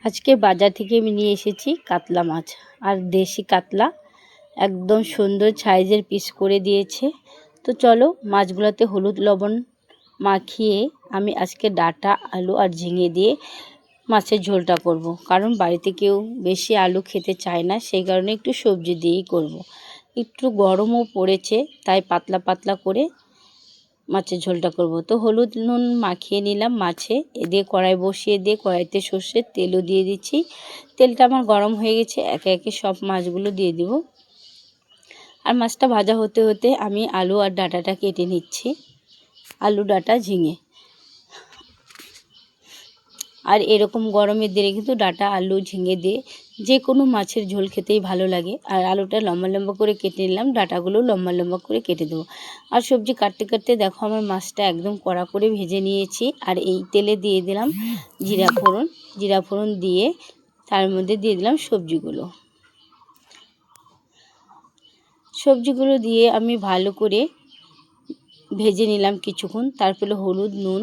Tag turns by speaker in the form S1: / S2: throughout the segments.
S1: আজকে বাজার থেকে আমি নিয়ে এসেছি কাতলা মাছ, আর দেশি কাতলা একদম সুন্দর সাইজের পিস করে দিয়েছে। তো চলো মাছগুলোতে হলুদ লবণ মাখিয়ে আমি আজকে ডাঁটা আলু আর ঝিঙে দিয়ে মাছের ঝোলটা করব। কারণ বাড়িতে কেউ বেশি আলু খেতে চায় না, সেই কারণে একটু সবজি দিয়েই করব। একটু গরমও পড়েছে, তাই পাতলা পাতলা করে মাছের ঝোলটা করব। তো হলুদ নুন মাখিয়ে নিলাম মাছে, দিয়ে কড়াই বসিয়ে দিয়ে কড়াইতে সর্ষের তেলও দিয়ে দিচ্ছি। তেলটা আমার গরম হয়ে গেছে, একে একে সব মাছগুলো দিয়ে দিব। আর মাছটা ভাজা হতে হতে আমি আলু আর ডাঁটাটা কেটে নিচ্ছি, আলু ডাঁটা ঝিঙে। আর এরকম গরমের দিনে কিন্তু ডাঁটা আলু ঝিঙে দিয়ে যে কোনো মাছের ঝোল খেতেই ভালো লাগে। আর আলুটা লম্বা লম্বা করে কেটে নিলাম, ডাঁটাগুলো লম্বা লম্বা করে কেটে দেবো। আর সবজি কাটতে কাটতে দেখো আমার মাছটা একদম কড়া করে ভেজে নিয়েছি। আর এই তেলে দিয়ে দিলাম জিরা ফোড়ন দিয়ে তার মধ্যে দিয়ে দিলাম সবজিগুলো দিয়ে আমি ভালো করে ভেজে নিলাম কিছুক্ষণ। তারপরে হলুদ নুন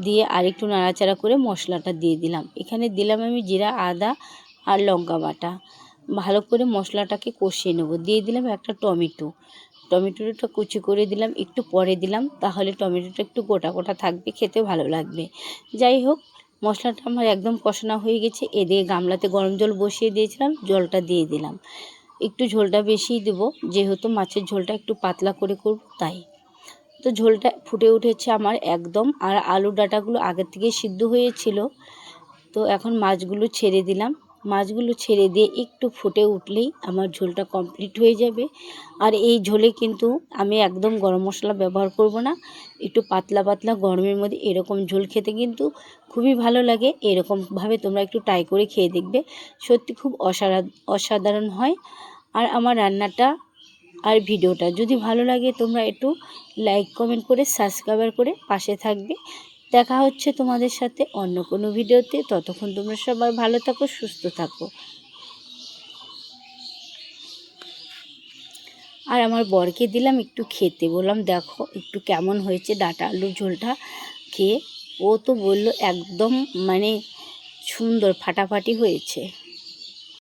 S1: দিয়ে আরেকটু নাড়াচাড়া করে মশলাটা দিয়ে দিলাম। এখানে দিলাম আমি জিরা আদা আর লঙ্কা বাটা। ভালো করে মশলাটাকে কষিয়ে নেব। দিয়ে দিলাম একটা টমেটোটা কুচি করে দিলাম, একটু পরে দিলাম, তাহলে টমেটোটা একটু গোটা গোটা থাকবে, খেতে ভালো লাগবে। যাই হোক, মশলাটা আমার একদম কষানো হয়ে গেছে। এদিকে গামলাতে গরম জল বসিয়ে দিয়েছিলাম, জলটা দিয়ে দিলাম। একটু ঝোলটা বেশিই দেবো, যেহেতু মাছের ঝোলটা একটু পাতলা করে করব তাই। তো ঝোলটা ফুটে উঠেছে আমার একদম। আর আলু ডাঁটাগুলো আগের থেকে সিদ্ধ হয়েছিল। তো এখন মাছগুলো ছেড়ে দিলাম। মাছগুলো ছেড়ে দিয়ে একটু ফুটে উঠলেই আমার ঝোলটা কমপ্লিট হয়ে যাবে। আর এই ঝোলে কিন্তু আমি একদম গরম মশলা ব্যবহার করব না। একটু পাতলা পাতলা গরমের মধ্যে এরকম ঝোল খেতে কিন্তু খুবই ভালো লাগে। এরকমভাবে তোমরা একটু ট্রাই করে খেয়ে দেখবে, সত্যি খুব অসাধারণ হয়। আর আমার রান্নাটা আর ভিডিওটা যদি ভালো লাগে তোমরা একটু লাইক কমেন্ট করে সাবস্ক্রাইব করে পাশে থাকবে। দেখা হচ্ছে তোমাদের সাথে অন্য কোনো ভিডিওতে। ততক্ষণ তোমরা সবাই ভালো থাকো, সুস্থ থাকো। আর আমার বরকে দিলাম একটু খেতে, বললাম দেখো একটু কেমন হয়েছে ডাঁটা আলুর ঝোলটা খেয়ে। ও তো বলল একদম সুন্দর ফাটাফাটি হয়েছে।